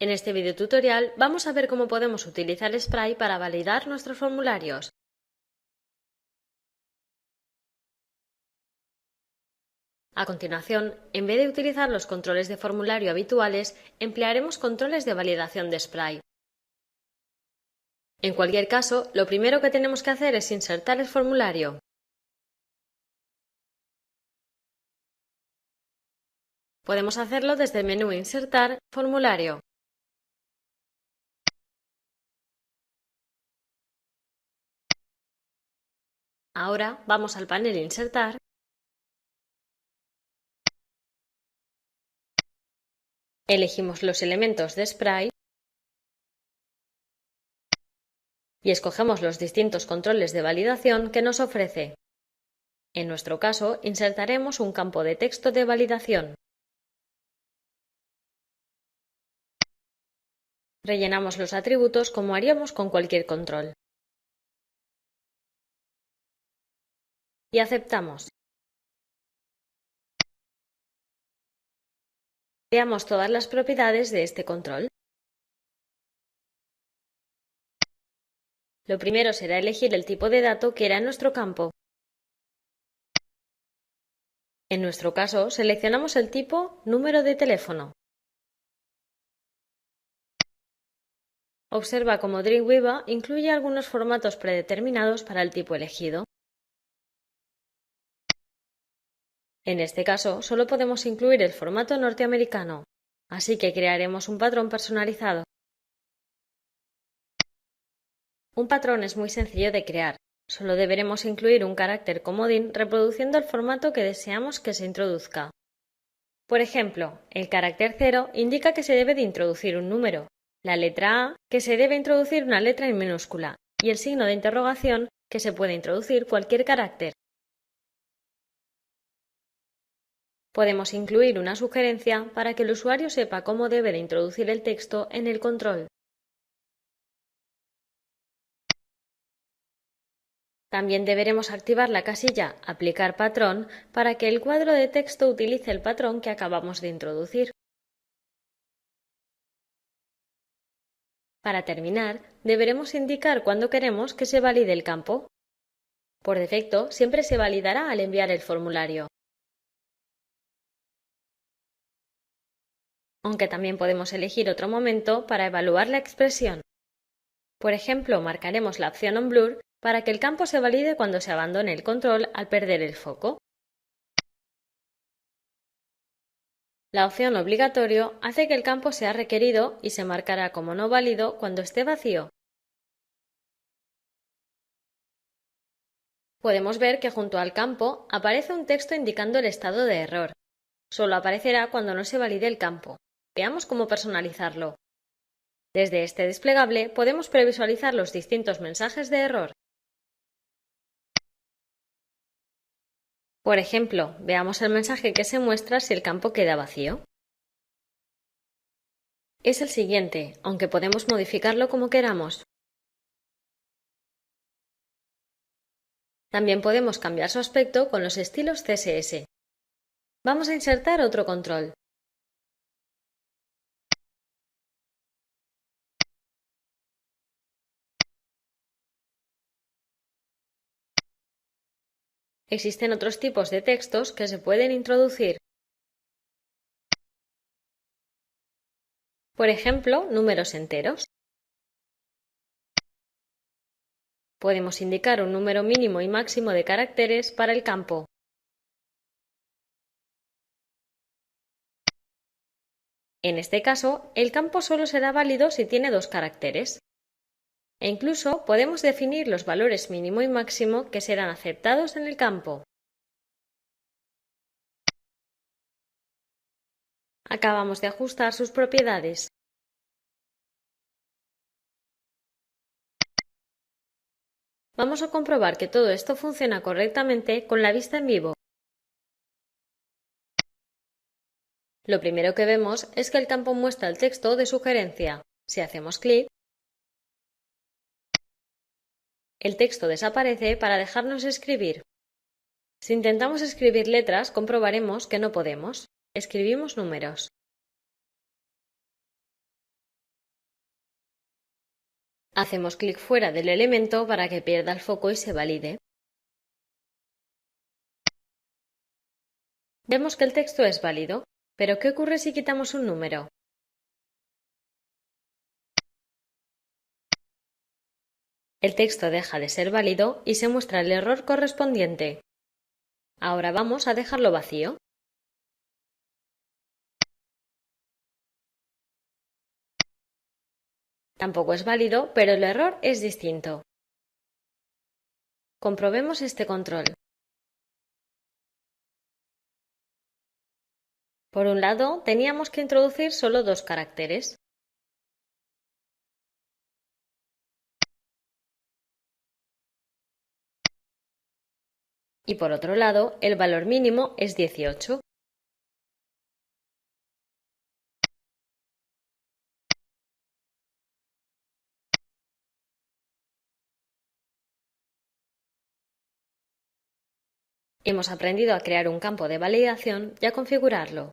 En este video tutorial vamos a ver cómo podemos utilizar Spray para validar nuestros formularios. A continuación, en vez de utilizar los controles de formulario habituales, emplearemos controles de validación de Spray. En cualquier caso, lo primero que tenemos que hacer es insertar el formulario. Podemos hacerlo desde el menú Insertar, Formulario. Ahora vamos al panel Insertar elegimos los elementos de Spray y escogemos los distintos controles de validación que nos ofrece. En nuestro caso, insertaremos un campo de texto de validación. Rellenamos los atributos como haríamos con cualquier control. Y aceptamos. Veamos todas las propiedades de este control. Lo primero será elegir el tipo de dato que era en nuestro campo. En nuestro caso, seleccionamos el tipo número de teléfono. Observa cómo Dreamweaver incluye algunos formatos predeterminados para el tipo elegido. En este caso, solo podemos incluir el formato norteamericano, así que crearemos un patrón personalizado. Un patrón es muy sencillo de crear, solo deberemos incluir un carácter comodín reproduciendo el formato que deseamos que se introduzca. Por ejemplo, el carácter 0 indica que se debe de introducir un número, la letra A que se debe introducir una letra en minúscula y el signo de interrogación que se puede introducir cualquier carácter. Podemos incluir una sugerencia para que el usuario sepa cómo debe de introducir el texto en el control. También deberemos activar la casilla Aplicar patrón para que el cuadro de texto utilice el patrón que acabamos de introducir. Para terminar, deberemos indicar cuándo queremos que se valide el campo. Por defecto, siempre se validará al enviar el formulario. Aunque también podemos elegir otro momento para evaluar la expresión. Por ejemplo, marcaremos la opción On Blur para que el campo se valide cuando se abandone el control al perder el foco. La opción Obligatorio hace que el campo sea requerido y se marcará como no válido cuando esté vacío. Podemos ver que junto al campo aparece un texto indicando el estado de error. Solo aparecerá cuando no se valide el campo. Veamos cómo personalizarlo. Desde este desplegable podemos previsualizar los distintos mensajes de error. Por ejemplo, veamos el mensaje que se muestra si el campo queda vacío. Es el siguiente, aunque podemos modificarlo como queramos. También podemos cambiar su aspecto con los estilos CSS. Vamos a insertar otro control. Existen otros tipos de textos que se pueden introducir. Por ejemplo, números enteros. Podemos indicar un número mínimo y máximo de caracteres para el campo. En este caso, el campo solo será válido si tiene 2 caracteres. E incluso podemos definir los valores mínimo y máximo que serán aceptados en el campo. Acabamos de ajustar sus propiedades. Vamos a comprobar que todo esto funciona correctamente con la vista en vivo. Lo primero que vemos es que el campo muestra el texto de sugerencia. Si hacemos clic, el texto desaparece para dejarnos escribir. Si intentamos escribir letras, comprobaremos que no podemos. Escribimos números. Hacemos clic fuera del elemento para que pierda el foco y se valide. Vemos que el texto es válido, pero ¿qué ocurre si quitamos un número? El texto deja de ser válido y se muestra el error correspondiente. Ahora vamos a dejarlo vacío. Tampoco es válido, pero el error es distinto. Comprobemos este control. Por un lado, teníamos que introducir solo 2 caracteres. Y por otro lado, el valor mínimo es 18. Hemos aprendido a crear un campo de validación y a configurarlo.